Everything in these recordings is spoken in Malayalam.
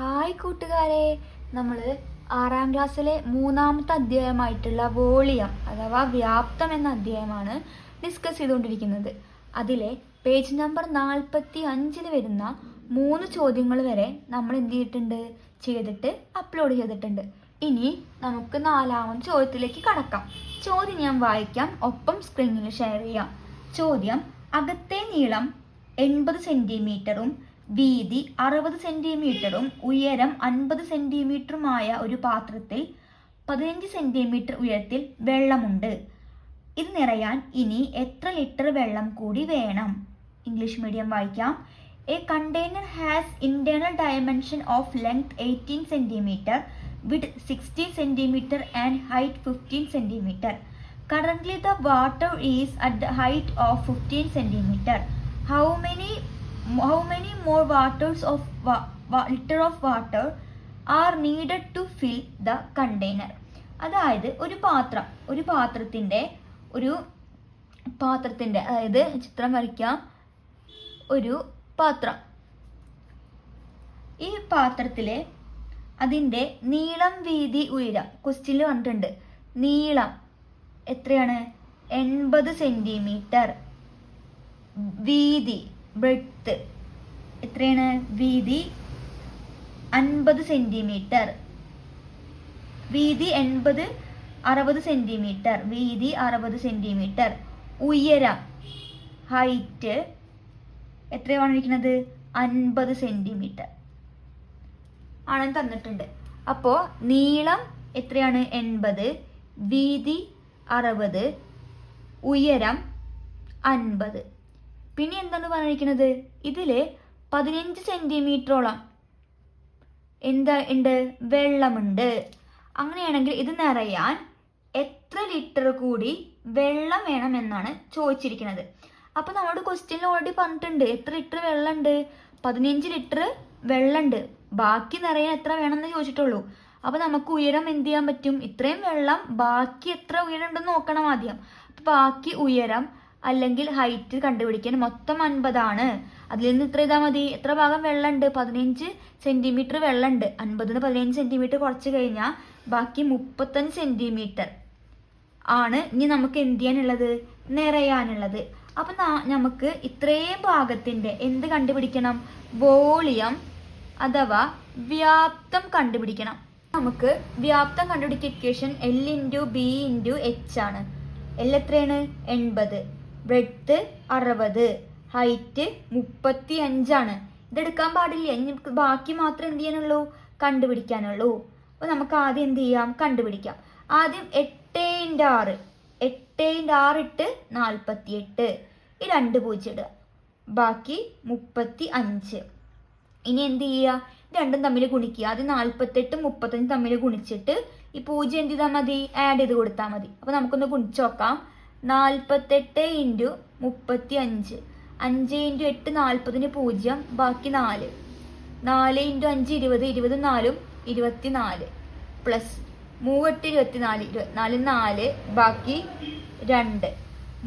ഹായ് കൂട്ടുകാരെ, നമ്മൾ 6ാം ക്ലാസ്സിലെ 3ാമത്തെ അധ്യായമായിട്ടുള്ള വോളിയം അഥവാ വ്യാപ്തം എന്ന അധ്യായമാണ് ഡിസ്കസ് ചെയ്തുകൊണ്ടിരിക്കുന്നത്. അതിലെ പേജ് നമ്പർ 45 വരുന്ന 3 ചോദ്യങ്ങൾ വരെ നമ്മൾ എന്ത് ചെയ്തിട്ട് അപ്ലോഡ് ചെയ്തിട്ടുണ്ട്. ഇനി നമുക്ക് 4ാമത്തെ ചോദ്യത്തിലേക്ക് കടക്കാം. ചോദ്യം ഞാൻ വായിക്കാം, ഒപ്പം സ്ക്രീനിൽ ഷെയർ ചെയ്യാം. ചോദ്യം: അകത്തെ നീളം 80 സെന്റിമീറ്ററും വീതി 60 സെന്റിമീറ്ററും ഉയരം 50 സെന്റിമീറ്ററുമായ ഒരു പാത്രത്തിൽ 15 സെന്റിമീറ്റർ ഉയരത്തിൽ വെള്ളമുണ്ട്. ഇത് നിറയാൻ ഇനി എത്ര ലിറ്റർ വെള്ളം കൂടി വേണം? ഇംഗ്ലീഷ് മീഡിയം വായിക്കാം. A container has internal dimension of length 18 centimetre, width 60 centimeter and height 15 centimeter. Currently the water is at the height of 15 centimeter. How many more liter of water are needed to fill the container? അതായത് ഒരു പാത്രത്തിന്റെ അതായത് ചിത്രം വരയ്ക്കാം. ഒരു പാത്രം, ഈ പാത്രത്തിലെ അതിൻ്റെ നീളം, വീതി, ഉയരം ക്വസ്റ്റ്യനിൽ പറഞ്ഞിട്ടുണ്ട്. നീളം എത്രയാണ്? 80 സെന്റിമീറ്റർ. വീതി ബ്രെഡ്ത്ത് എത്രയാണ്? വീതി 50 സെന്റിമീറ്റർ. വീതി 60 സെന്റിമീറ്റർ. വീതി 60 സെന്റിമീറ്റർ. ഉയരം ഹൈറ്റ് എത്രയാണ് ഇരിക്കുന്നത്? 50 സെന്റിമീറ്റർ ആണെന്ന് തന്നിട്ടുണ്ട്. അപ്പോൾ നീളം എത്രയാണ്? 80, വീതി 60, ഉയരം 50. പിന്നെ എന്താണ് പറഞ്ഞിരിക്കുന്നത്? ഇതിൽ 15 സെന്റിമീറ്ററോളം ഉണ്ട്, വെള്ളമുണ്ട്. അങ്ങനെയാണെങ്കിൽ ഇത് നിറയാൻ എത്ര ലിറ്റർ കൂടി വെള്ളം വേണമെന്നാണ് ചോദിച്ചിരിക്കുന്നത്. അപ്പോൾ നമ്മുടെ ക്വസ്റ്റ്യനിൽ ഓൾറെഡി പറഞ്ഞിട്ടുണ്ട് എത്ര ലിറ്റർ വെള്ളമുണ്ട്. 15 ലിറ്റർ വെള്ളമുണ്ട്. ബാക്കി നിറയാൻ എത്ര വേണമെന്ന് ചോദിച്ചിട്ടുള്ളൂ. അപ്പോൾ നമുക്ക് ഉയരം എന്ത് ചെയ്യാൻ പറ്റും? ഇത്രയും വെള്ളം ബാക്കി എത്ര ഉയരം ഉണ്ടെന്ന് നോക്കണം ആദ്യം. അപ്പോൾ ബാക്കി ഉയരം അല്ലെങ്കിൽ ഹൈറ്റ് കണ്ടുപിടിക്കാൻ മൊത്തം 50 ആണ്. അതിൽ നിന്ന് ഇത്ര ചെയ്താൽ മതി. എത്ര ഭാഗം വെള്ളമുണ്ട്? 15 സെന്റിമീറ്റർ വെള്ളമുണ്ട്. 50 15 സെന്റിമീറ്റർ കുറച്ച് കഴിഞ്ഞാൽ ബാക്കി 35 സെന്റിമീറ്റർ ആണ് ഇനി നമുക്ക് എന്ത് ചെയ്യാനുള്ളത്? നിറയാനുള്ളത്. അപ്പം നമുക്ക് ഇത്രയും ഭാഗത്തിന്റെ എന്ത് കണ്ടുപിടിക്കണം? വോളിയം അഥവാ വ്യാപ്തം കണ്ടുപിടിക്കണം. നമുക്ക് വ്യാപ്തം കണ്ടുപിടിക്കുക ഇക്വേഷൻ L × B × H ആണ്. L എത്രയാണ്? 80, ബ്രെഡ്ത്ത് 60, ഹൈറ്റ് 35 ആണ്. ഇതെടുക്കാൻ പാടില്ല. ഇനി ബാക്കി മാത്രം എന്ത് ചെയ്യാനുള്ളൂ? കണ്ടുപിടിക്കാനുള്ളൂ. അപ്പോൾ നമുക്ക് ആദ്യം എന്ത് ചെയ്യാം? കണ്ടുപിടിക്കാം. ആദ്യം 8 × 6 ഇട്ട് 48, ഈ 2 0 ഇടുക. ബാക്കി 35. ഇനി എന്ത് ചെയ്യുക? രണ്ടും തമ്മിൽ ഗുണിക്കുക. ആദ്യം 48 35 തമ്മിൽ ഗുണിച്ചിട്ട് ഈ 0 എന്ത് ചെയ്താൽ മതി? ആഡ് ചെയ്ത് കൊടുത്താൽ മതി. അപ്പോൾ നമുക്കൊന്ന് ഗുണിച്ച് നോക്കാം. 48 × 35, 5 × 8 40, 0, ബാക്കി 4. 4 × 5 20, 24 24, പ്ലസ് 3 8 24, 24 4, ബാക്കി 2.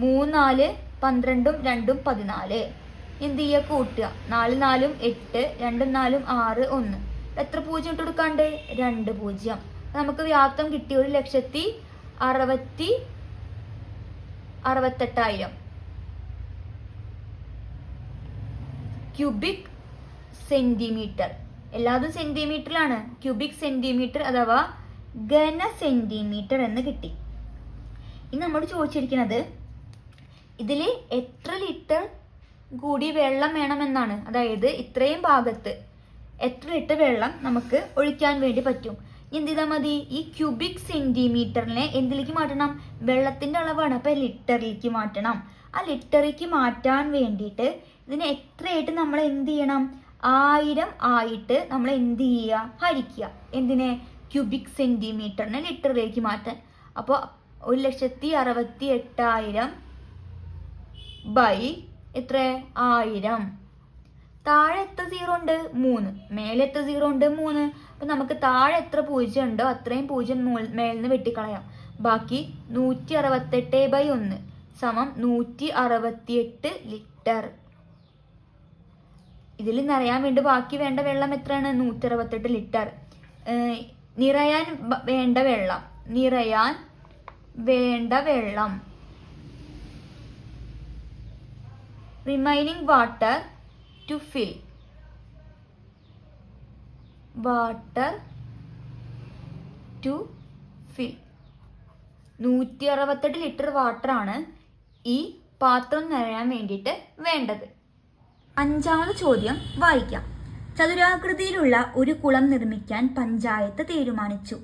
3 4 12 2 14. എന്ത് ചെയ്യുക? കൂട്ടുക. 4 4 8, 2 4 6 1. എത്ര 0 ഇട്ട് കൊടുക്കാണ്ട്? 2 0. നമുക്ക് വ്യാപ്തം കിട്ടി 1,68,000 ക്യൂബിക് സെന്റിമീറ്റർ. എല്ലാതും സെന്റിമീറ്ററിലാണ്. ക്യൂബിക് സെന്റിമീറ്റർ അഥവാ ഘന സെന്റിമീറ്റർ എന്ന് കിട്ടി. ഇനി നമ്മോട് ചോദിച്ചിരിക്കുന്നത് ഇതിൽ എത്ര ലിറ്റർ കൂടി വെള്ളം വേണമെന്നാണ്. അതായത് ഇത്രയും ഭാഗത്ത് എത്ര ലിറ്റർ വെള്ളം നമുക്ക് ഒഴിക്കാൻ വേണ്ടി പറ്റും. എന്ത് ചെയ്താൽ മതി? ഈ ക്യൂബിക് സെന്റിമീറ്ററിനെ എന്തിലേക്ക് മാറ്റണം? വെള്ളത്തിന്റെ അളവാണ്. അപ്പം ലിറ്ററിലേക്ക് മാറ്റണം. ആ ലിറ്ററിലേക്ക് മാറ്റാൻ വേണ്ടിയിട്ട് ഇതിനെ എത്രയായിട്ട് നമ്മൾ എന്ത് ചെയ്യണം? 1000 ആയിട്ട് നമ്മൾ എന്ത് ചെയ്യുക? ഹരിക്കുക. എന്തിനെ? ക്യൂബിക് സെന്റിമീറ്ററിനെ ലിറ്ററിലേക്ക് മാറ്റാൻ. അപ്പോൾ 1,68,000 ബൈ എത്ര? 1000. താഴെ എത്ര 0 ഉണ്ട്? 3. മേലെ എത്ര 0 ഉണ്ട്? 3. അപ്പം നമുക്ക് താഴെ എത്ര 0 ഉണ്ടോ അത്രയും 0 മേലിന്ന് വെട്ടിക്കളയാം. ബാക്കി 168/1 സമം 168 ലിറ്റർ. ഇതിൽ നിറയാൻ വേണ്ടി ബാക്കി വേണ്ട വെള്ളം എത്രയാണ്? 168 ലിറ്റർ. നിറയാൻ വേണ്ട വെള്ളം remaining water to fill 168 litre വാട്ടറാണ് ഈ പാത്രം നിറയാൻ വേണ്ടിയിട്ട് വേണ്ടത്. 5ാമത് ചോദ്യം വായിക്കാം. ചതുരാകൃതിയിലുള്ള ഒരു കുളം നിർമ്മിക്കാൻ പഞ്ചായത്ത് തീരുമാനിച്ചു.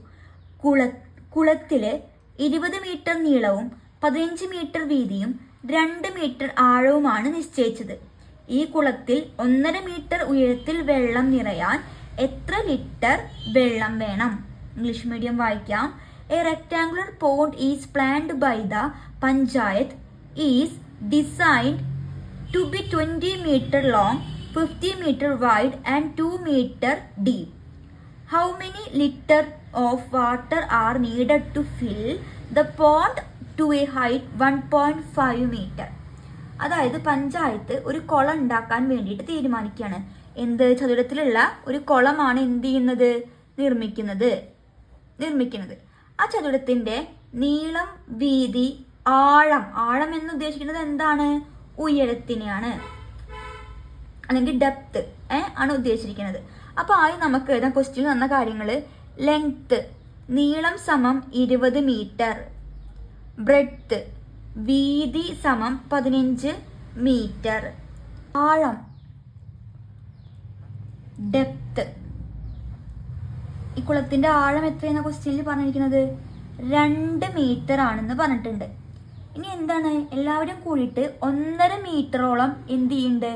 കുളത്തില് 20 മീറ്റർ നീളവും 15 മീറ്റർ വീതിയും 2 മീറ്റർ ആഴവുമാണ് നിശ്ചയിച്ചത്. ഈ കുളത്തിൽ 1.5 മീറ്റർ ഉയരത്തിൽ വെള്ളം നിറയാൻ എത്ര ലിറ്റർ വെള്ളം വേണം? ഇംഗ്ലീഷ് മീഡിയം വായിക്കാം. A rectangular pond is planned by the panchayat is designed to be 20 meter long, 50 meter wide and 2 meter deep. How many liter of water are needed to fill the pond to a height 1.5 meter? അതായത് പഞ്ചായത്ത് ഒരു കുളം ഉണ്ടാക്കാൻ വേണ്ടിയിട്ട് തീരുമാനിക്കുകയാണ്. എന്ത്? ചതുരത്തിലുള്ള ഒരു കുളമാണ് എന്ത് ചെയ്യുന്നത്? നിർമ്മിക്കുന്നത്. ആ ചതുരത്തിന്റെ നീളം, വീതി, ആഴം എന്ന് ഉദ്ദേശിക്കുന്നത് എന്താണ്? ഉയരത്തിനെയാണ്, അല്ലെങ്കിൽ ഡെപ്ത് ആണ് ഉദ്ദേശിച്ചിരിക്കുന്നത്. അപ്പൊ ആദ്യം നമുക്ക് എഴുതാൻ ക്വസ്റ്റ്യൻ തന്ന കാര്യങ്ങള്. ലെങ്ത് നീളം സമം 20 മീറ്റർ, ബ്രെഡ്ത്ത് വീതി സമം 15 മീറ്റർ, ആഴം ഡെപ്ത്. ഈ കുളത്തിന്റെ ആഴം എത്രയെന്ന ക്വസ്റ്റ്യനിൽ പറഞ്ഞിരിക്കുന്നത് 2 മീറ്റർ ആണെന്ന് പറഞ്ഞിട്ടുണ്ട്. ഇനി എന്താണ്? എല്ലാവരും കൂടിയിട്ട് 1.5 മീറ്ററോളം എന്ത് ചെയ്യുന്നുണ്ട്?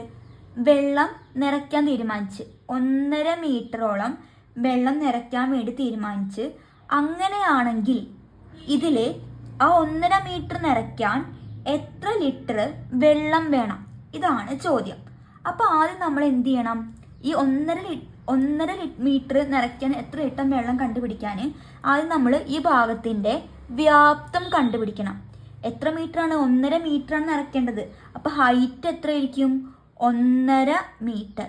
വെള്ളം നിറയ്ക്കാൻ തീരുമാനിച്ച്. 1.5 മീറ്ററോളം വെള്ളം നിറയ്ക്കാൻ വേണ്ടി തീരുമാനിച്ച്. അങ്ങനെയാണെങ്കിൽ ഇതില് ആ 1.5 മീറ്റർ നിറയ്ക്കാൻ എത്ര ലിറ്റർ വെള്ളം വേണം? ഇതാണ് ചോദ്യം. അപ്പൊ ആദ്യം നമ്മൾ എന്ത് ചെയ്യണം? ഈ 1.5 മീറ്റർ നിറയ്ക്കാൻ എത്ര ലിറ്റർ വെള്ളം കണ്ടുപിടിക്കാൻ ആദ്യം നമ്മൾ ഈ ഭാഗത്തിന്റെ വ്യാപ്തം കണ്ടുപിടിക്കണം. എത്ര മീറ്റർ ആണ്? 1.5 മീറ്റർ ആണ് നിറയ്ക്കേണ്ടത്. അപ്പൊ ഹൈറ്റ് എത്രയായിരിക്കും? 1.5 മീറ്റർ.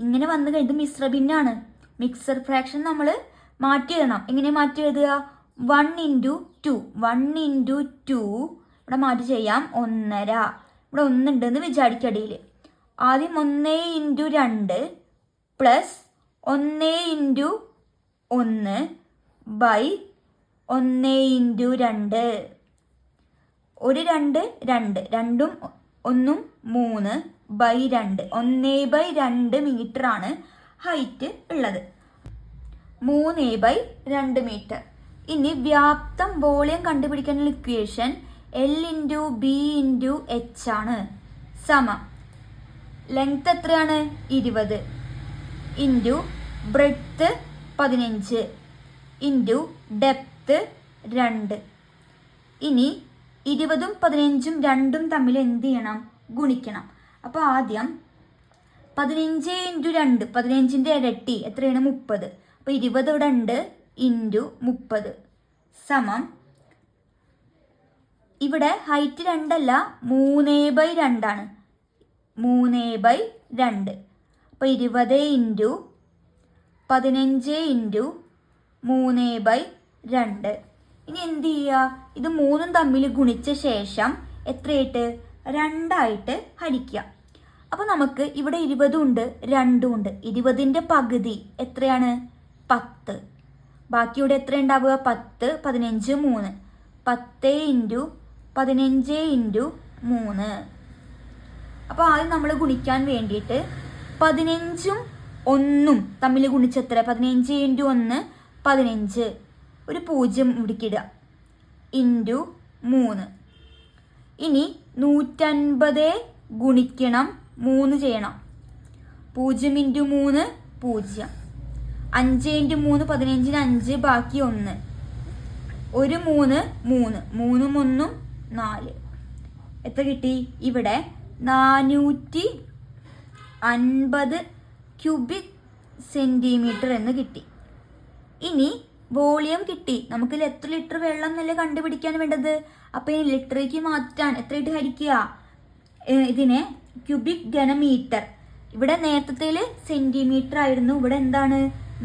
ഇങ്ങനെ വന്നു കഴിഞ്ഞത് മിശ്ര ഭിന്നാണ്. മിക്സർ ഫ്രാക്ഷൻ നമ്മൾ മാറ്റി എഴുതണം. എങ്ങനെ മാറ്റി എഴുതുക? 1 × 2. 1 × 2 ഇവിടെ മാറ്റി ചെയ്യാം. 1.5. ഇവിടെ 1 ഉണ്ടെന്ന് വിചാരിക്കടിയിൽ. ആദ്യം 1 × 2 പ്ലസ് 1 × 1 ബൈ 1 × 2. ഒരു 2 2 2ഉം 1ഉം 3 ബൈ 2. 1/2 മീറ്റർ ആണ് ഹൈറ്റ് ഉള്ളത്. 3/2 മീറ്റർ. ഇനി വ്യാപ്തം, വോളിയം കണ്ടുപിടിക്കാനുള്ള ഇക്വേഷൻ L × B × H ആണ്. സമം ലെങ്ത് എത്രയാണ്? 20 ഇൻറ്റു ബ്രെഡ്ത്ത് 15 ഇൻറ്റു ഡെപ്ത് 2. ഇനി 20ഉം 15ഉം 2ഉം തമ്മിൽ എന്ത് ചെയ്യണം? ഗുണിക്കണം. അപ്പൊ ആദ്യം 15 × 2, 15ന്റെ ഇരട്ടി എത്രയാണ്? 30. അപ്പൊ 20 ഇവിടെ ഉണ്ട് ഇൻറ്റു 30 സമം, ഇവിടെ ഹൈറ്റ് 2 അല്ല 3/2 ആണ്. 3/2. അപ്പൊ 20 ഇൻറ്റു 15 ഇൻറ്റു 3/2. ഇനി എന്ത് ചെയ്യുക? ഇത് 3ഉം തമ്മിൽ ഗുണിച്ച ശേഷം എത്രയായിട്ട്? 2 ആയിട്ട് ഹരിക്കുക. അപ്പൊ നമുക്ക് ഇവിടെ 20 ഉണ്ട്, 2 ഉണ്ട്. 20ന്റെ പകുതി എത്രയാണ്? 10. ബാക്കി ഇവിടെ എത്ര ഉണ്ടാവുക? 10, 15, 3. 10 ഇൻറ്റു 15 ഇൻറ്റു 3. അപ്പൊ ആദ്യം നമ്മൾ ഗുണിക്കാൻ വേണ്ടിയിട്ട് 15ഉം 1ഉം തമ്മിൽ ഗുണിച്ചെത്ര? 15 ഇൻറ്റു 1 15. ഒരു 0 ഇവിടേക്കിടുക ഇൻറ്റു 3. ഇനി 150 ഗുണിക്കണം 3 ചെയ്യണം. 0 ഇൻറ്റു 3 0. 5 ഇൻറ്റു 3 15ന് 5, ബാക്കി 1. ഒരു 3 3. 3ഉം 1ഉം 4. എത്ര കിട്ടി? ഇവിടെ 450 ക്യൂബിക് സെന്റിമീറ്റർ എന്ന് കിട്ടി. ഇനി വോളിയം കിട്ടി. നമുക്ക് എത്ര ലിറ്റർ വെള്ളം എന്നല്ലേ കണ്ടുപിടിക്കാൻ വേണ്ടത്. അപ്പൊ ഈ ലിറ്ററിലേക്ക് മാറ്റാൻ എത്രയായിട്ട് ഹരിക്കുക? ഇതിനെ ക്യൂബിക് ഘനമീറ്റർ. ഇവിടെ നേരത്തെ സെന്റിമീറ്റർ ആയിരുന്നു, ഇവിടെ എന്താണ്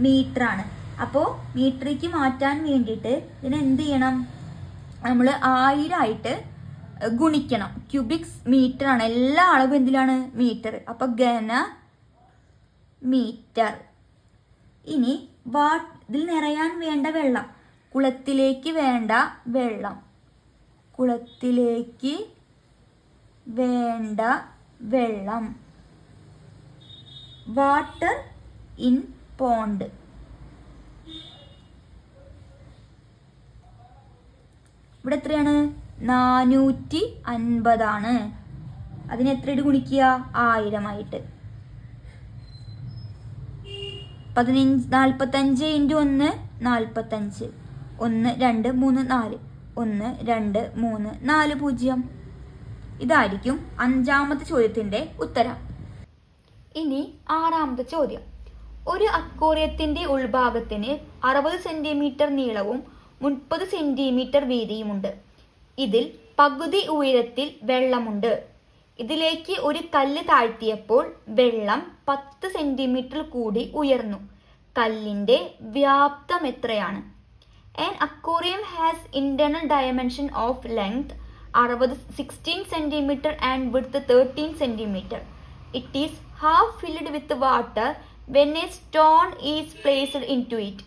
മീറ്റർ ആണ്. അപ്പോൾ മീറ്ററിലേക്ക് മാറ്റാൻ വേണ്ടിയിട്ട് ഇതിനെ എന്ത് ചെയ്യണം, നമ്മൾ 1000 ആയിട്ട് ഗുണിക്കണം. ക്യൂബിക്സ് മീറ്റർ ആണ്, എല്ലാ അളവും എന്തിലാണ് മീറ്റർ. അപ്പൊ ഘന മീറ്റർ. ഇനി ഇതിൽ നിറയാൻ വേണ്ട വെള്ളം, കുളത്തിലേക്ക് വേണ്ട വെള്ളം, കുളത്തിലേക്ക് വേണ്ട വെള്ളം, വാട്ടർ ഇൻ പോണ്ട്. ഇവിടെ എത്രയാണ്, 450 ആണ്. അതിന് എത്രയായിട്ട് ഗുണിക്കുക, 1000 ആയിട്ട്. 45 × 1 45. 1 2 3 4. 1 2 3 4 0. ഇതായിരിക്കും 5ാമത്തെ ചോദ്യത്തിന്റെ ഉത്തരം. ഇനി 6ാമത്തെ ചോദ്യം. ഒരു അക്വേറിയത്തിന്റെ ഉൾഭാഗത്തിന് 60 സെന്റിമീറ്റർ നീളവും 30 സെന്റിമീറ്റർ വീതിയുമുണ്ട്. ഇതിൽ പകുതി ഉയരത്തിൽ വെള്ളമുണ്ട്. ഇതിലേക്ക് ഒരു കല്ല് താഴ്ത്തിയപ്പോൾ വെള്ളം 10 സെന്റിമീറ്റർ കൂടി ഉയർന്നു. കല്ലിന്റെ വ്യാപ്തം എത്രയാണ്? An aquarium has internal dimension of length 16 cm and width 13 cm. It is half filled with water when a stone is placed into it.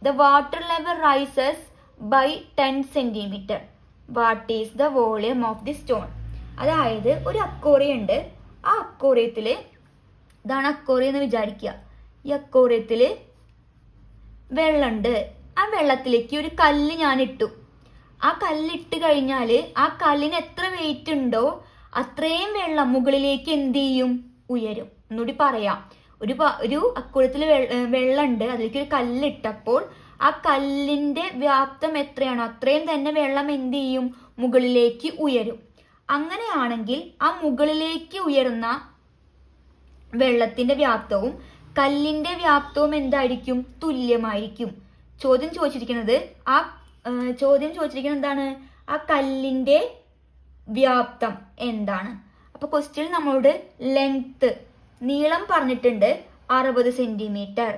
The water level rises by 10 cm. What is the volume of the stone? അതായത് ഒരു അക്വേറിയം ഉണ്ട്. ആ അക്വേറിയത്തിൽ, ഇതാണ് അക്വേറിയം എന്ന് വിചാരിക്കുക. ഈ അക്വേറിയത്തിൽ വെള്ളമുണ്ട്. ആ വെള്ളത്തിലേക്ക് ഒരു കല്ല് ഞാൻ ഇട്ടു. ആ കല്ലിട്ട് കഴിഞ്ഞാൽ ആ കല്ലിന് എത്ര വെയിറ്റ് ഉണ്ടോ അത്രയും വെള്ളം മുകളിലേക്ക് എന്ത് ചെയ്യും, ഉയരും. ഒന്നുകൂടി പറയാം. ഒരു അക്വേറിയത്തിൽ വെള്ളമുണ്ട്, അതിലേക്ക് ഒരു കല്ലിട്ടപ്പോൾ ആ കല്ലിന്റെ വ്യാപ്തം എത്രയാണോ അത്രയും തന്നെ വെള്ളം എന്ത് ചെയ്യും, മുകളിലേക്ക് ഉയരും. അങ്ങനെയാണെങ്കിൽ ആ മുകളിലേക്ക് ഉയർന്ന വെള്ളത്തിന്റെ വ്യാപ്തവും കല്ലിന്റെ വ്യാപ്തവും എന്തായിരിക്കും, തുല്യമായിരിക്കും. ചോദ്യം ചോദിച്ചിരിക്കുന്നത് എന്താണ്, ആ കല്ലിന്റെ വ്യാപ്തം എന്താണ്. അപ്പൊ ക്വസ്റ്റ്യൻ നമ്മളോട് ലെങ്ത്, നീളം പറഞ്ഞിട്ടുണ്ട് 60 സെന്റിമീറ്റർ,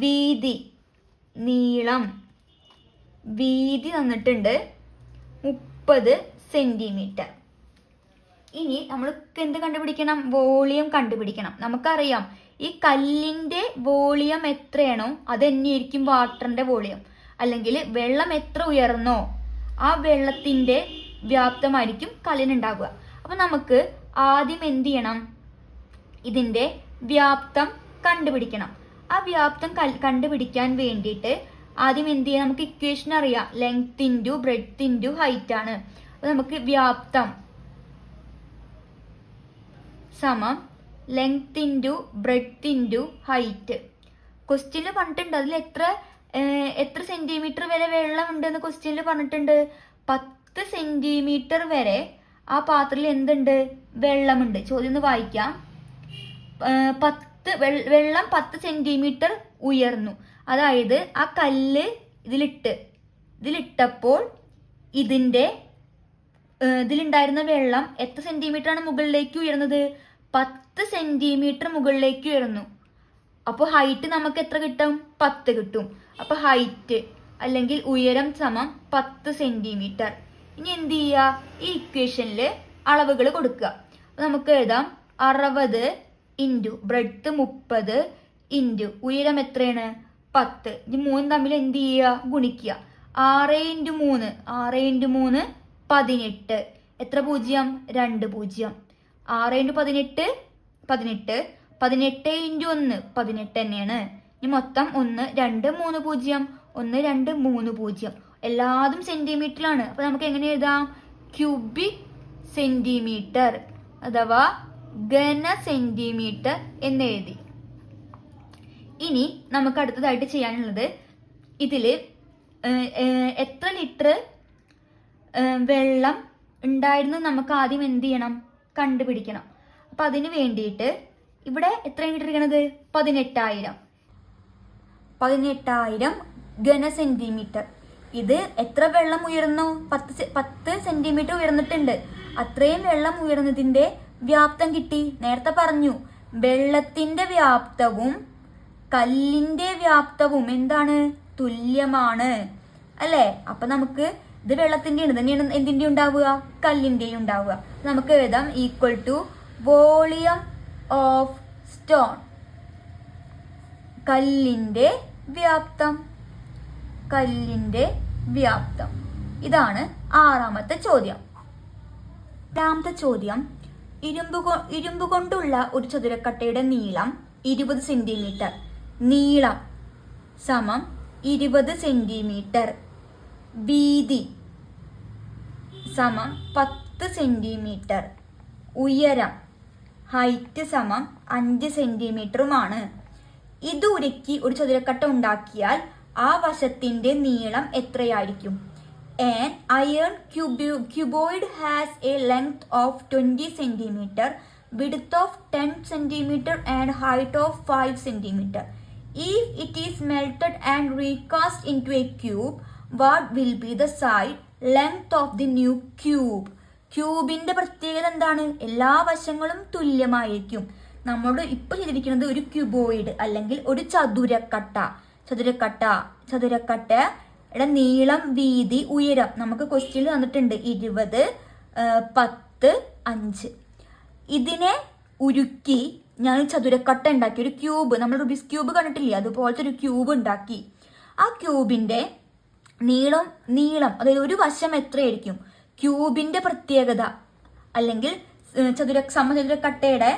വീതി, നീളം വീതി തന്നിട്ടുണ്ട് 30 സെന്റിമീറ്റർ. ഇനി നമ്മൾക്ക് എന്ത് കണ്ടുപിടിക്കണം, വോളിയം കണ്ടുപിടിക്കണം. നമുക്കറിയാം ഈ കല്ലിന്റെ വോളിയം എത്രയാണോ അത് തന്നെയായിരിക്കും വാട്ടറിന്റെ വോളിയം. അല്ലെങ്കിൽ വെള്ളം എത്ര ഉയർന്നോ ആ വെള്ളത്തിന്റെ വ്യാപ്തമായിരിക്കും കല്ലിനുണ്ടാവുക. അപ്പൊ നമുക്ക് ആദ്യം എന്ത് ചെയ്യണം, ഇതിന്റെ വ്യാപ്തം കണ്ടുപിടിക്കണം. ആ വ്യാപ്തം കണ്ടുപിടിക്കാൻ വേണ്ടിയിട്ട് ആദ്യം എന്ത് ചെയ്യാം, നമുക്ക് ഇക്വേഷൻ അറിയാം, length into breadth into height ആണ്. അപ്പൊ നമുക്ക് വ്യാപ്തം സമം length into breadth into height. ക്വസ്റ്റ്യനിൽ പറഞ്ഞിട്ടുണ്ട് അതിൽ എത്ര സെന്റിമീറ്റർ വരെ വെള്ളം ഉണ്ടെന്ന് ക്വസ്റ്റ്യനിൽ പറഞ്ഞിട്ടുണ്ട്. 10 സെന്റിമീറ്റർ വരെ ആ പാത്രത്തിൽ എന്തുണ്ട്, വെള്ളമുണ്ട്. ചോദ്യം ഒന്ന് വായിക്കാം. വെള്ളം 10 സെന്റിമീറ്റർ ഉയർന്നു. അതായത് ആ കല്ല് ഇതിലിട്ടപ്പോൾ ഇതിലുണ്ടായിരുന്ന വെള്ളം എത്ര സെന്റിമീറ്റർ ആണ് മുകളിലേക്ക് ഉയർന്നത്, 10 സെന്റിമീറ്റർ മുകളിലേക്ക് ഉയർന്നു. അപ്പോൾ ഹൈറ്റ് നമുക്ക് എത്ര കിട്ടും, 10 കിട്ടും. അപ്പൊ ഹൈറ്റ് അല്ലെങ്കിൽ ഉയരം സമം 10 സെന്റിമീറ്റർ. ഇനി എന്ത് ചെയ്യുക, ഈ ഇക്വേഷനിൽ അളവുകൾ കൊടുക്കുക. അപ്പൊ നമുക്ക് എഴുതാം 60 ഇൻറ്റു ബ്രെഡ്ത്ത് 30 ഇൻറ്റു ഉയരം എത്രയാണ് 10. ഇത് 3 തമ്മിൽ എന്ത് ചെയ്യുക, ഗുണിക്കുക. 6 × 3 18. എത്ര 0, 2 0. 6 × 18 18. 18 × 1 18 തന്നെയാണ്. ഇനി മൊത്തം 1 2 3 0. 1 2 3 0. എല്ലാതും സെന്റിമീറ്ററിലാണ്. അപ്പൊ നമുക്ക് എങ്ങനെ എഴുതാം, ക്യൂബിക് സെന്റിമീറ്റർ അഥവാ ഘന സെന്റിമീറ്റർ എന്ന് എഴുതി. ഇനി നമുക്ക് അടുത്തതായിട്ട് ചെയ്യാനുള്ളത്, ഇതില് എത്ര ലിറ്റർ വെള്ളം ഉണ്ടായിരുന്നു നമുക്ക് ആദ്യം എന്ത് ചെയ്യണം, കണ്ടുപിടിക്കണം. അപ്പൊ അതിന് വേണ്ടിയിട്ട് ഇവിടെ എത്രയാണ് ഇട്ടിരിക്കണത്, 18,000 ഘന സെന്റിമീറ്റർ. ഇത് എത്ര വെള്ളം ഉയർന്നു, 10 സെന്റിമീറ്റർ ഉയർന്നിട്ടുണ്ട്. അത്രയും വെള്ളം ഉയർന്നതിന്റെ വ്യാപ്തം കിട്ടി. നേരത്തെ പറഞ്ഞു വെള്ളത്തിന്റെ വ്യാപ്തവും കല്ലിന്റെ വ്യാപ്തവും എന്താണ്? തുല്യമാണ് അല്ലേ? അപ്പൊ നമുക്ക് ഇത് വെള്ളത്തിന്റെ തന്നെയാണ് എന്തിന്റെ ഉണ്ടാവുക? കല്ലിന്റെയും ഉണ്ടാവുക. നമുക്ക് എഴുതാം equal to volume of stone, കല്ലിന്റെ വ്യാപ്തം. കല്ലിന്റെ വ്യാപ്തം. ഇതാണ് 6ാമത്തെ ചോദ്യം. 7ാമത്തെ ചോദ്യം, ഇരുമ്പ് കൊണ്ടുള്ള ഒരു ചതുരക്കട്ടയുടെ നീളം 20 സെന്റിമീറ്റർ. നീളം സമം 20 സെന്റിമീറ്റർ. വീതി സമം 10 സെന്റിമീറ്റർ. ഉയരം ഹൈറ്റ് സമം 5 സെന്റിമീറ്ററുമാണ്. ഇത് ഉരുക്കി ഒരു ചതുരക്കട്ട ഉണ്ടാക്കിയാൽ ആ വശത്തിന്റെ നീളം എത്രയായിരിക്കും? An iron cuboid has a length of 20 centimeter, width of 10 centimeter and height of 5 centimeter. If it is melted and recast into a cube, what will be the side length of the new cube? ക്യൂബിന്റെ പ്രത്യേകത എന്താണ്? എല്ലാ വശങ്ങളും തുല്യമായിരിക്കും. നമ്മളോട് ഇപ്പൊ ചെയ്തിരിക്കുന്നത് ഒരു ക്യൂബോയിഡ് അല്ലെങ്കിൽ ഒരു ചതുരക്കട്ടയുടെ നീളം, വീതി, ഉയരം നമുക്ക് ക്വസ്റ്റ്യനിൽ തന്നിട്ടുണ്ട് 20, 10, 5. ഇതിനെ ഉരുക്കി ഞാൻ ചതുരക്കട്ട ഉണ്ടാക്കി. ഒരു ക്യൂബ്, നമ്മൾ റുബിക്സ് ക്യൂബ് കണ്ടിട്ടില്ലേ? അതുപോലത്തെ ഒരു ക്യൂബ് ഉണ്ടാക്കി. ആ ക്യൂബിന്റെ നീളം അതായത് ഒരു വശം എത്രയായിരിക്കും? ക്യൂബിന്റെ പ്രത്യേകത അല്ലെങ്കിൽ സമചതുരക്കട്ടയുടെ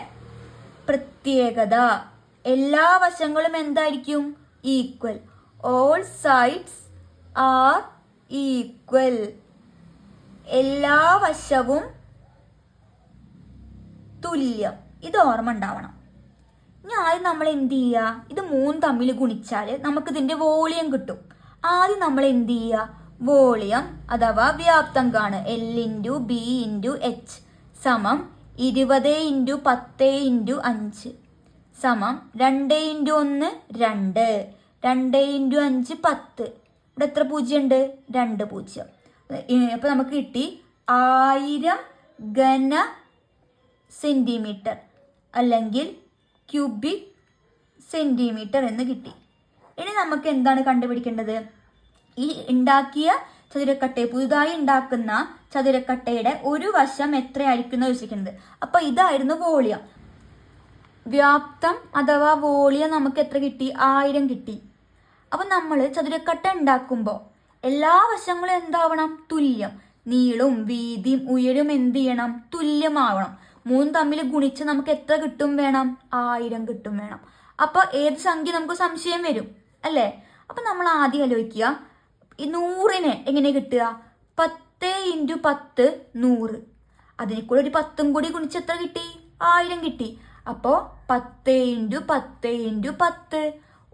പ്രത്യേകത, എല്ലാ വശങ്ങളും എന്തായിരിക്കും? Equal. All sides are equal. എല്ലാ വശവും തുല്യം. ഇത് ഓർമ്മ ഉണ്ടാവണം. ഇനി ആദ്യം നമ്മൾ എന്ത് ചെയ്യുക? ഇത് 3 തമ്മിൽ ഗുണിച്ചാൽ നമുക്ക് ഇതിന്റെ വോളിയം കിട്ടും. ആദ്യം നമ്മൾ എന്ത് ചെയ്യുക? വോളിയം അഥവാ വ്യാപ്തം കാണുക. L × B × H സമം 20 × 10 × 5 സമം 2 × 1 2, 2 × 5 10. ഇവിടെ എത്ര പൂജ്യം ഉണ്ട്? 2 പൂജ്യം. അപ്പൊ നമുക്ക് കിട്ടി 1000 ഘന സെന്റിമീറ്റർ അല്ലെങ്കിൽ ക്യൂബിക് സെന്റിമീറ്റർ എന്ന് കിട്ടി. ഇനി നമുക്ക് എന്താണ് കണ്ടുപിടിക്കേണ്ടത്? ഈ ഉണ്ടാക്കിയ ചതുരക്കട്ടയെ, പുതുതായി ഉണ്ടാക്കുന്ന ചതുരക്കട്ടയുടെ ഒരു വശം എത്രയായിരിക്കും എന്ന് ചോദിച്ചിരിക്കുന്നത്. അപ്പൊ ഇതായിരുന്നു വോളിയം. വ്യാപ്തം അഥവാ വോളിയം നമുക്ക് എത്ര കിട്ടി? 1000 കിട്ടി. അപ്പൊ നമ്മൾ ചതുരക്കട്ട ഉണ്ടാക്കുമ്പോൾ എല്ലാ വശങ്ങളും എന്താവണം? തുല്യം. നീളവും വീതിയും ഉയരും എന്ത് ചെയ്യണം? തുല്യമാവണം. 3 തമ്മിൽ ഗുണിച്ച് നമുക്ക് എത്ര കിട്ടും വേണം? 1000 കിട്ടും വേണം. അപ്പൊ ഏത് സംഖ്യ നമുക്ക് സംശയം വരും അല്ലേ? അപ്പൊ നമ്മൾ ആദ്യം ആലോചിക്കുക, ഈ 100നെ എങ്ങനെ കിട്ടുക? 10 × 10 100. അതിനെ കൂടെ ഒരു 10ഉം കൂടി ഗുണിച്ച് എത്ര കിട്ടി? 1000 കിട്ടി. അപ്പോ 10 × 10 × 10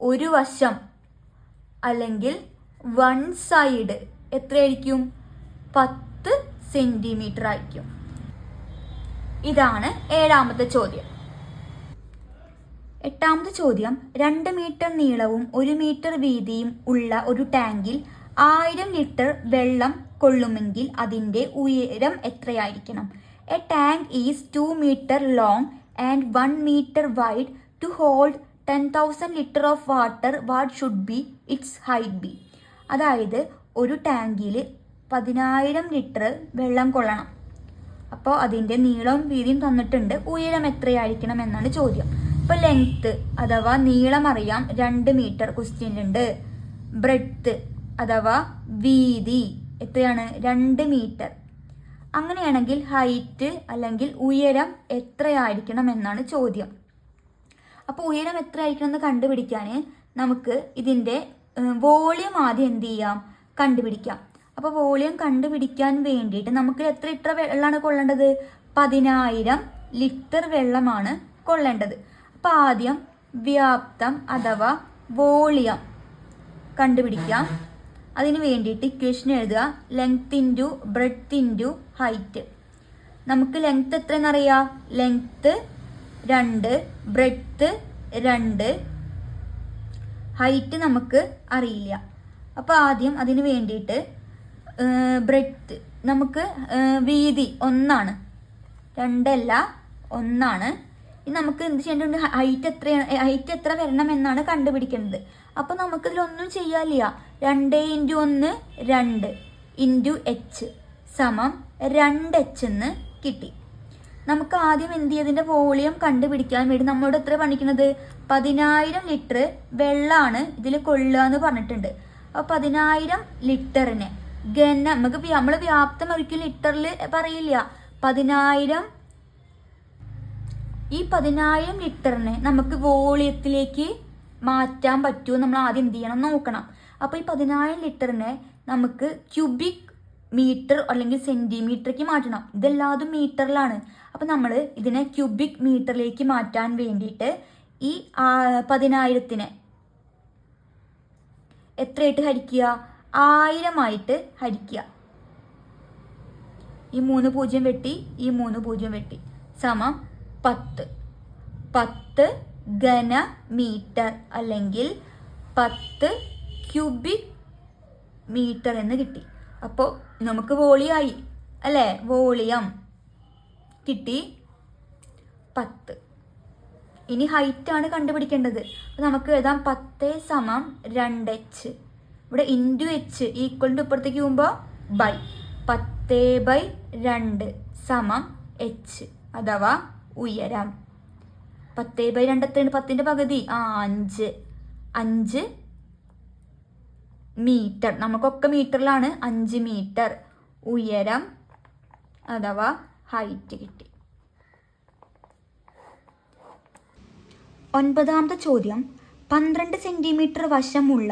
ഒരു വശം അല്ലെങ്കിൽ വൺ സൈഡ് എത്രയായിരിക്കും? 10 സെന്റിമീറ്റർ ആയിരിക്കും. ഇതാണ് 7ാമത്തെ ചോദ്യം. 8ാമത്തെ ചോദ്യം, 2 മീറ്റർ നീളവും 1 മീറ്റർ വീതിയും ഉള്ള ഒരു ടാങ്കിൽ 1000 ലിറ്റർ വെള്ളം കൊള്ളുമെങ്കിൽ അതിന്റെ ഉയരം എത്രയായിരിക്കണം? A tank is 2 metre long and 1 metre wide to hold 10,000 litre of water. What should be its height be? അതായത് ഒരു ടാങ്കിൽ 10,000 ലിറ്റർ വെള്ളം കൊള്ളണം. അപ്പോൾ അതിന്റെ നീളവും വീതിയും തന്നിട്ടുണ്ട്. ഉയരം എത്രയായിരിക്കണം എന്നാണ് ചോദ്യം. ഇപ്പൊ ലെങ്ത് അഥവാ നീളം അറിയാം, 2 മീറ്റർ ക്വസ്റ്റ്യനിലുണ്ട്. ബ്രെഡ്ത്ത് അഥവാ വീതി എത്രയാണ്? 2 മീറ്റർ. അങ്ങനെയാണെങ്കിൽ ഹൈറ്റ് അല്ലെങ്കിൽ ഉയരം എത്രയായിരിക്കണം എന്നാണ് ചോദ്യം. അപ്പോൾ ഉയരം എത്രയായിരിക്കണം എന്ന് കണ്ടുപിടിക്കാൻ നമുക്ക് ഇതിന്റെ വോളിയം ആദ്യം എന്ത് ചെയ്യാം? കണ്ടുപിടിക്കാം. അപ്പോൾ വോളിയം കണ്ടുപിടിക്കാൻ വേണ്ടിയിട്ട് നമുക്ക് എത്ര ലിറ്റർ വെള്ളമാണ് കൊള്ളേണ്ടത്? 10,000 ലിറ്റർ വെള്ളമാണ് കൊള്ളേണ്ടത്. അപ്പം ആദ്യം വ്യാപ്തം അഥവാ വോളിയം കണ്ടുപിടിക്കാം. അതിന് വേണ്ടിയിട്ട് ഇക്വേഷൻ എഴുതുക. Length into breadth into height. നമുക്ക് ലെങ്ത് എത്രയെന്നറിയാം? ലെങ്ത് 2, ബ്രെഡ്ത്ത് 2, ഹൈറ്റ് നമുക്ക് അറിയില്ല. അപ്പോൾ ആദ്യം അതിന് വേണ്ടിയിട്ട് ബ്രെഡ്ത്ത് നമുക്ക് വീതി 1 ആണ്, 2 അല്ല 1 ഇനി നമുക്ക് എന്ത് ചെയ്യേണ്ടത്, ഹൈറ്റ് എത്ര വരണം എന്നാണ് കണ്ടുപിടിക്കേണ്ടത്. അപ്പോൾ നമുക്കിതിലൊന്നും ചെയ്യാനില്ല. 2 × 1 2 ഇൻറ്റു h സമം 2h എന്ന് കിട്ടി. നമുക്ക് ആദ്യം എന്ത് ചെയ്തതിൻ്റെ വോളിയം കണ്ടുപിടിക്കാൻ വേണ്ടി നമ്മളോട് എത്ര പണിക്കുന്നത്, 10,000 ലിറ്റർ വെള്ളമാണ് ഇതിൽ കൊള്ളുക എന്ന് പറഞ്ഞിട്ടുണ്ട്. അപ്പോൾ 10,000 ലിറ്ററിന് നമ്മൾ വ്യാപ്തം ഒരിക്കലും ലിറ്ററിൽ പറയില്ല. 10,000 ഈ 10,000 ലിറ്ററിനെ നമുക്ക് വോളിയത്തിലേക്ക് മാറ്റാൻ പറ്റുമോ നമ്മൾ ആദ്യം എന്ത് ചെയ്യണം നോക്കണം. അപ്പോൾ ഈ 10,000 ലിറ്ററിനെ നമുക്ക് ക്യൂബിക് മീറ്റർ അല്ലെങ്കിൽ സെൻറ്റിമീറ്ററിലേക്ക് മാറ്റണം. ഇതെല്ലാതും മീറ്ററിലാണ്. അപ്പോൾ നമ്മൾ ഇതിനെ ക്യൂബിക് മീറ്ററിലേക്ക് മാറ്റാൻ വേണ്ടിയിട്ട് ഈ 10,000-നെ എത്രയായിട്ട് ഹരിക്കുക, 1000 ഹരിക്കുക. ഈ 3 0 വെട്ടി, ഈ 3 0 വെട്ടി, സമം 10 ഘന മീറ്റർ അല്ലെങ്കിൽ 10 ക്യൂബിക് മീറ്റർ എന്ന് കിട്ടി. അപ്പോൾ നമുക്ക് വോളിയമായി അല്ലേ, വോളിയം കിട്ടി 10. ഇനി ഹൈറ്റ് ആണ് കണ്ടുപിടിക്കേണ്ടത്. അപ്പോൾ നമുക്ക് എഴുതാം 10 സമം 2h. ഇവിടെ ഇൻറ്റു h ഈക്വൽ ടു ഇപ്പുറത്തേക്ക് പോകുമ്പോൾ ബൈ 10/2 സമം h അഥവാ ഉയരം. 10/2 എത്രയാണ്, 10ന്റെ പകുതി 5 മീറ്റർ. നമുക്കൊക്കെ മീറ്ററിലാണ്. 5 മീറ്റർ ഉയരം അഥവാ ഹൈറ്റ് കിട്ടി. 9ാമത്തെ ചോദ്യം, 12 സെന്റിമീറ്റർ വശമുള്ള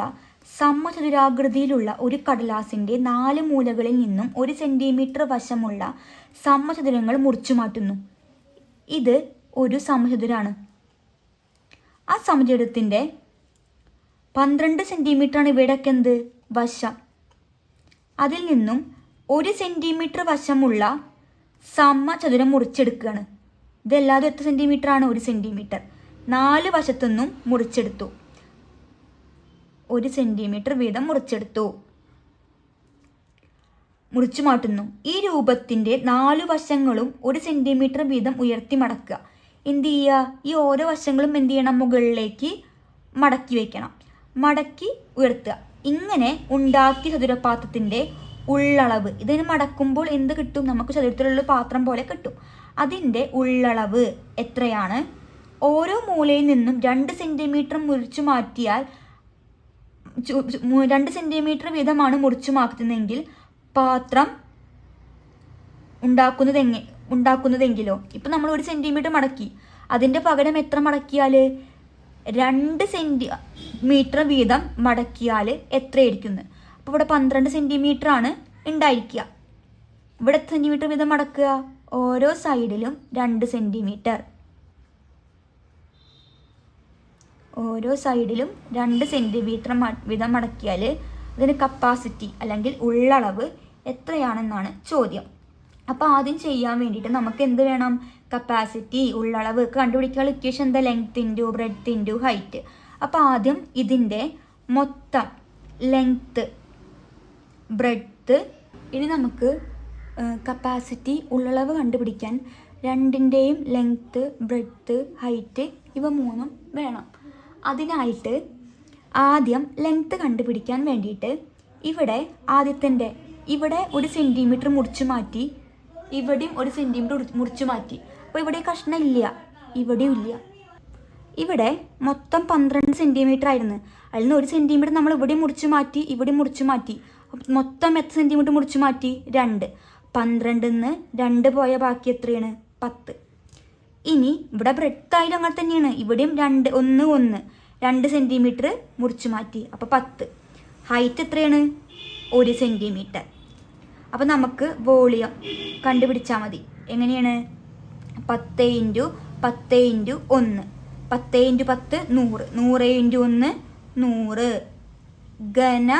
സമചതുരാകൃതിയിലുള്ള ഒരു കടലാസിന്റെ 4 മൂലകളിൽ നിന്നും 1 സെന്റിമീറ്റർ വശമുള്ള സമചതുരങ്ങൾ മുറിച്ചു മാറ്റുന്നു. ഇത് ഒരു സമചതുരാണ്. ആ സമചതുരത്തിന്റെ 12 സെന്റിമീറ്ററാണ് ഇവിടെയൊക്കെ എന്ത് വശം. അതിൽ നിന്നും 1 സെന്റിമീറ്റർ വശമുള്ള സമചതുരം മുറിച്ചെടുക്കുകയാണ്. ഇതെല്ലാതും എത്ര സെന്റിമീറ്റർ ആണ്, 1 സെന്റിമീറ്റർ. 4 വശത്തുനിന്നും മുറിച്ചെടുത്തു. 1 സെന്റിമീറ്റർ വീതം മുറിച്ചു മാറ്റുന്നു. ഈ രൂപത്തിന്റെ 4 വശങ്ങളും 1 സെന്റിമീറ്റർ വീതം ഉയർത്തി മടക്കുക. എന്ത് ചെയ്യുക, ഈ ഓരോ വശങ്ങളും എന്ത് ചെയ്യണം, മുകളിലേക്ക് മടക്കി വയ്ക്കണം. മടക്കി ഉയർത്തുക. ഇങ്ങനെ ഉണ്ടാക്കിയ ചതുരപാത്രത്തിന്റെ ഉള്ളളവ്, ഇതിന് മടക്കുമ്പോൾ എന്ത് കിട്ടും, നമുക്ക് ചതുരത്തിലുള്ള പാത്രം പോലെ കിട്ടും. അതിൻ്റെ ഉള്ളളവ് എത്രയാണ്? ഓരോ മൂലയിൽ നിന്നും 2 സെന്റിമീറ്റർ മുറിച്ചു മാറ്റിയാൽ 2 സെന്റിമീറ്റർ വീതമാണ് മുറിച്ചു മാറ്റുന്നതെങ്കിൽ പാത്രം ഉണ്ടാക്കുന്നതെങ്കിലോ, ഇപ്പം നമ്മൾ 1 സെന്റിമീറ്റർ മടക്കി, അതിൻ്റെ പകരം എത്ര മടക്കിയാൽ 2 സെന്റിമീറ്റർ വീതം മടക്കിയാൽ എത്രയായിരിക്കുന്നു? അപ്പോൾ ഇവിടെ 12 സെന്റിമീറ്റർ ആണ് ഉണ്ടായിരിക്കുക. ഇവിടെ എത്ര സെന്റിമീറ്റർ വീതം മടക്കുക? ഓരോ സൈഡിലും 2 സെന്റിമീറ്റർ. ഓരോ സൈഡിലും 2 സെന്റിമീറ്റർ വീതം മടക്കിയാൽ അതിന് കപ്പാസിറ്റി അല്ലെങ്കിൽ ഉള്ളളവ് എത്രയാണെന്നാണ് ചോദ്യം. അപ്പോൾ ആദ്യം ചെയ്യാൻ വേണ്ടിയിട്ട് നമുക്ക് എന്ത് വേണം? കപ്പാസിറ്റി, ഉള്ളളവ് കണ്ടുപിടിക്കാനുള്ള ഇക്വേഷൻ എന്താ? Length into breadth into height. അപ്പോൾ ആദ്യം ഇതിൻ്റെ മൊത്തം ലെങ്ത്ത്, ബ്രെഡ്ത്ത്, ഇനി നമുക്ക് കപ്പാസിറ്റി, ഉള്ളളവ് കണ്ടുപിടിക്കാൻ രണ്ടിൻ്റെയും ലെങ്ത്ത്, ബ്രെഡ്ത്ത്, ഹൈറ്റ് ഇവ 3 വേണം. അതിനായിട്ട് ആദ്യം ലെങ്ത്ത് കണ്ടുപിടിക്കാൻ വേണ്ടിയിട്ട് ഇവിടെ 1 സെൻറ്റിമീറ്റർ മുറിച്ചു മാറ്റി, ഇവിടെയും 1 സെൻറ്റിമീറ്റർ മുറിച്ചു മാറ്റി. അപ്പോൾ ഇവിടെ കഷ്ണം ഇല്ല, ഇവിടെയും ഇല്ല. ഇവിടെ മൊത്തം 12 സെൻറ്റിമീറ്റർ ആയിരുന്നു. അതിൽ നിന്ന് 1 സെൻറ്റിമീറ്റർ നമ്മൾ ഇവിടെ മുറിച്ചു മാറ്റി, ഇവിടെ മുറിച്ചു മാറ്റി. മൊത്തം എത്ര സെൻറ്റിമീറ്റർ മുറിച്ചു മാറ്റി? 2. 12 2 പോയ ബാക്കി എത്രയാണ്? 10. ഇനി ഇവിടെ ബ്രെഡ്ത്ത് ആയാലും അങ്ങനെ തന്നെയാണ്. ഇവിടെയും 2 സെൻറ്റിമീറ്റർ മുറിച്ചു മാറ്റി, അപ്പോൾ 10. ഹൈറ്റ് എത്രയാണ്? 1 സെൻറ്റിമീറ്റർ. അപ്പോൾ നമുക്ക് വോളിയം കണ്ടുപിടിച്ചാൽ മതി. എങ്ങനെയാണ്? 10 × 10 × 1, 10 × 10 100, 100 × 1 100 ഘന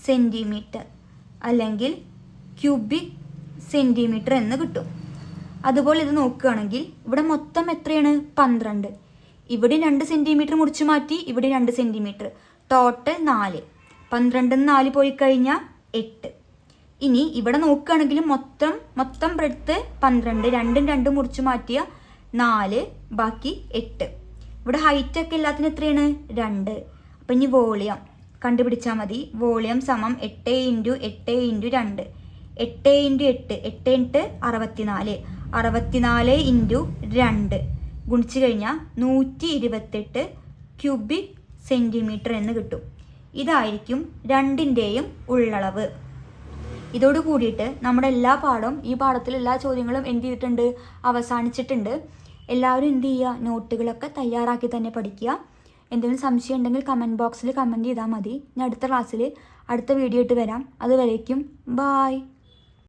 സെൻറ്റിമീറ്റർ അല്ലെങ്കിൽ ക്യൂബിക് സെൻറ്റിമീറ്റർ എന്ന് കിട്ടും. അതുപോലെ ഇത് നോക്കുകയാണെങ്കിൽ ഇവിടെ മൊത്തം എത്രയാണ്? 12. ഇവിടെ 2 സെൻറ്റിമീറ്റർ മുറിച്ചു മാറ്റി, ഇവിടെ 2 സെൻറ്റിമീറ്റർ, ടോട്ടൽ 4. 12 4 പോയി കഴിഞ്ഞാൽ 8. ഇനി ഇവിടെ നോക്കുകയാണെങ്കിൽ മൊത്തം ബ്രെഡ്ത്ത് 12, 2 മുറിച്ചു മാറ്റിയ 4, ബാക്കി 8. ഇവിടെ ഹൈറ്റൊക്കെ എല്ലാത്തിനും എത്രയാണ്? 2. അപ്പം ഇനി വോളിയം കണ്ടുപിടിച്ചാൽ മതി. വോളിയം സമം 8 × 8 × 2. 8 × 8, 8 × 64. 64 × 2 ഗുണിച്ച് കഴിഞ്ഞാൽ 128 ക്യൂബിക് സെൻറ്റിമീറ്റർ എന്ന് കിട്ടും. ഇതായിരിക്കും രണ്ടിൻ്റെയും ഉള്ളളവ്. ഇതോട് കൂടിയിട്ട് നമ്മുടെ എല്ലാ പാഠവും, ഈ പാഠത്തിലെ എല്ലാ ചോദ്യങ്ങളും എന്ത് ചെയ്തിട്ടുണ്ട്? അവസാനിച്ചിട്ടുണ്ട്. എല്ലാവരും എന്ത് ചെയ്യുക? നോട്ടുകളൊക്കെ തയ്യാറാക്കി തന്നെ പഠിക്കുക. എന്തെങ്കിലും സംശയം ഉണ്ടെങ്കിൽ കമൻറ്റ് ബോക്സിൽ കമൻറ്റ് ചെയ്താൽ മതി. ഞാൻ അടുത്ത ക്ലാസ്സിൽ അടുത്ത വീഡിയോ ഇട്ട് വരാം. അതുവരേക്കും ബായ്.